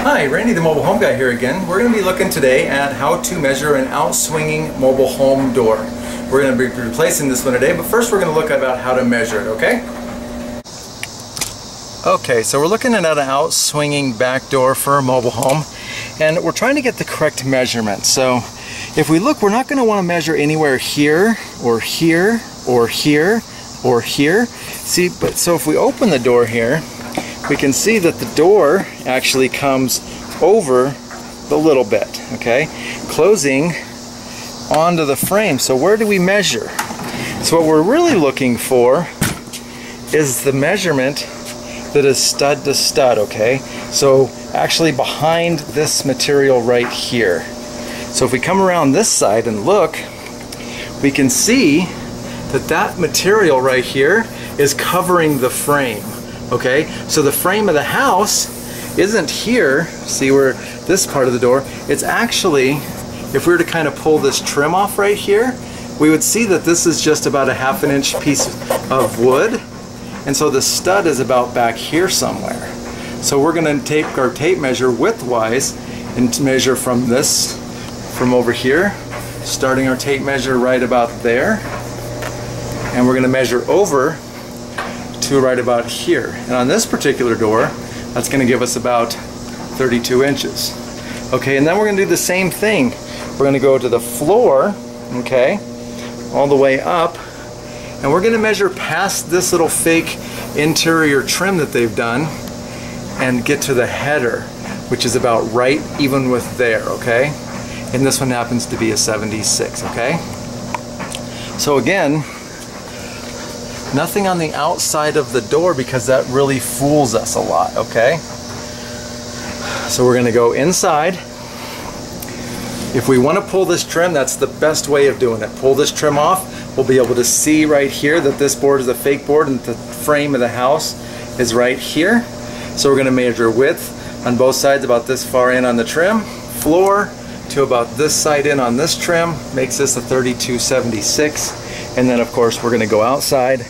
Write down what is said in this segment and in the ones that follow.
Hi, Randy the Mobile Home Guy here again. We're going to be looking today at how to measure an outswinging mobile home door. We're going to be replacing this one today, but first we're going to look about how to measure it, okay? Okay, so we're looking at an outswinging back door for a mobile home, and we're trying to get the correct measurement. So if we look, we're not going to want to measure anywhere here, or here, or here, or here. See, but so if we open the door here, we can see that the door actually comes over a little bit, okay? Closing onto the frame. So where do we measure? So what we're really looking for is the measurement that is stud to stud, okay? So actually behind this material right here. So if we come around this side and look, we can see that that material right here is covering the frame. Okay, so the frame of the house isn't here. See where this part of the door, it's actually, if we were to kind of pull this trim off right here, we would see that this is just about a ½ inch piece of wood, and so the stud is about back here somewhere. So we're going to take our tape measure widthwise and measure from over here, starting our tape measure right about there, and we're going to measure over to right about here. And on this particular door, that's going to give us about 32 inches. Okay, and then we're going to do the same thing. We're going to go to the floor, okay, all the way up, and we're going to measure past this little fake interior trim that they've done and get to the header, which is about right even with there, okay? And this one happens to be a 76, okay? So again, nothing on the outside of the door because that really fools us a lot, okay? So we're going to go inside. If we want to pull this trim, that's the best way of doing it. Pull this trim off. We'll be able to see right here that this board is a fake board and the frame of the house is right here. So we're going to measure width on both sides about this far in on the trim. Floor to about this side in on this trim makes this a 3276. And then of course we're going to go outside.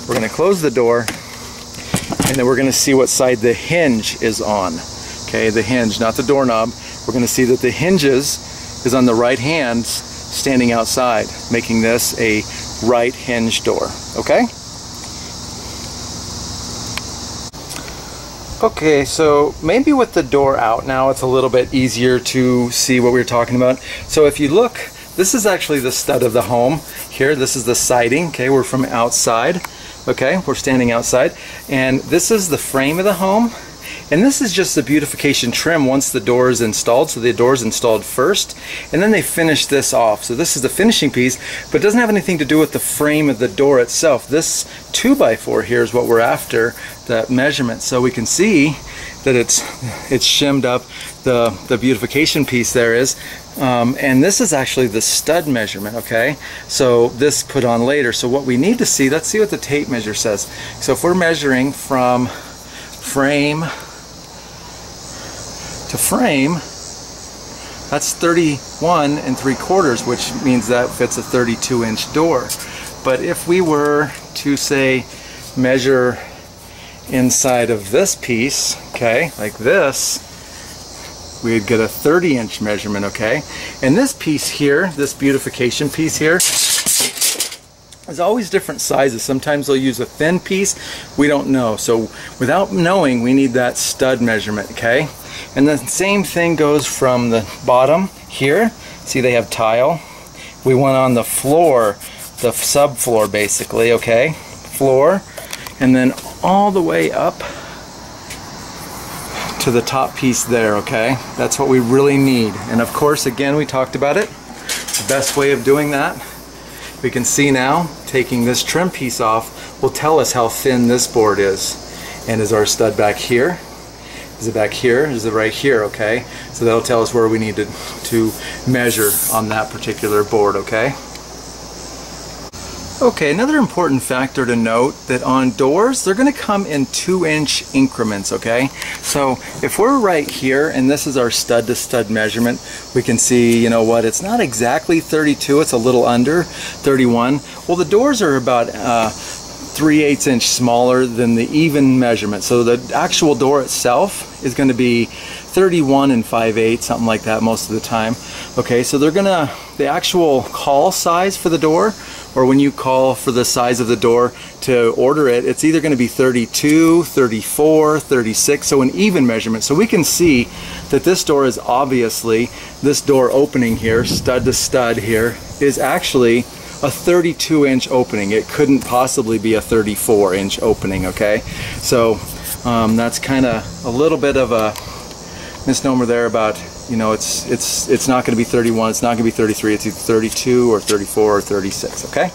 We're going to close the door, and then we're going to see what side the hinge is on. Okay, the hinge, not the doorknob. We're going to see that the hinges is on the right hand standing outside, making this a right hinge door. Okay? Okay, so maybe with the door out now it's a little bit easier to see what we were talking about. So if you look, this is actually the stud of the home. Here, this is the siding. Okay, we're from outside. Okay, we're standing outside, and this is the frame of the home, and this is just the beautification trim once the door is installed. So the door is installed first, and then they finish this off. So this is the finishing piece, but it doesn't have anything to do with the frame of the door itself. This 2x4 here is what we're after, the measurement. So we can see that it's shimmed up, the beautification piece there is, and this is actually the stud measurement, okay? So this put on later. So what we need to see, let's see what the tape measure says. So if we're measuring from frame to frame, that's 31 3/4, which means that fits a 32-inch door. But if we were to say measure inside of this piece, okay, like this, we'd get a 30-inch measurement, okay? And this piece here, this beautification piece here, is always different sizes. Sometimes they'll use a thin piece, we don't know. So without knowing, we need that stud measurement, okay? And the same thing goes from the bottom here. See, they have tile. We went on the floor, the subfloor basically, okay? Floor, and then all the way up to the top piece there, okay? That's what we really need. And of course, again, we talked about it. The best way of doing that, we can see now, taking this trim piece off will tell us how thin this board is. And is our stud back here? Is it back here? Is it right here, okay? So that'll tell us where we need to measure on that particular board, okay? Okay, another important factor to note that on doors, they're going to come in 2-inch increments, okay? So if we're right here and this is our stud to stud measurement, we can see, you know what, it's not exactly 32, it's a little under 31. Well, the doors are about 3/8 inch smaller than the even measurement. So the actual door itself is going to be 31 5/8, something like that most of the time. Okay, so they're gonna, the actual call size for the door, or when you call for the size of the door to order it, it's either going to be 32, 34, 36, so an even measurement. So we can see that this door is obviously, this door opening here, stud to stud here, is actually a 32 inch opening. It couldn't possibly be a 34 inch opening, okay? So that's kind of a little bit of a misnomer there about, you know, it's not going to be 31, it's not going to be 33, it's either 32 or 34 or 36, okay?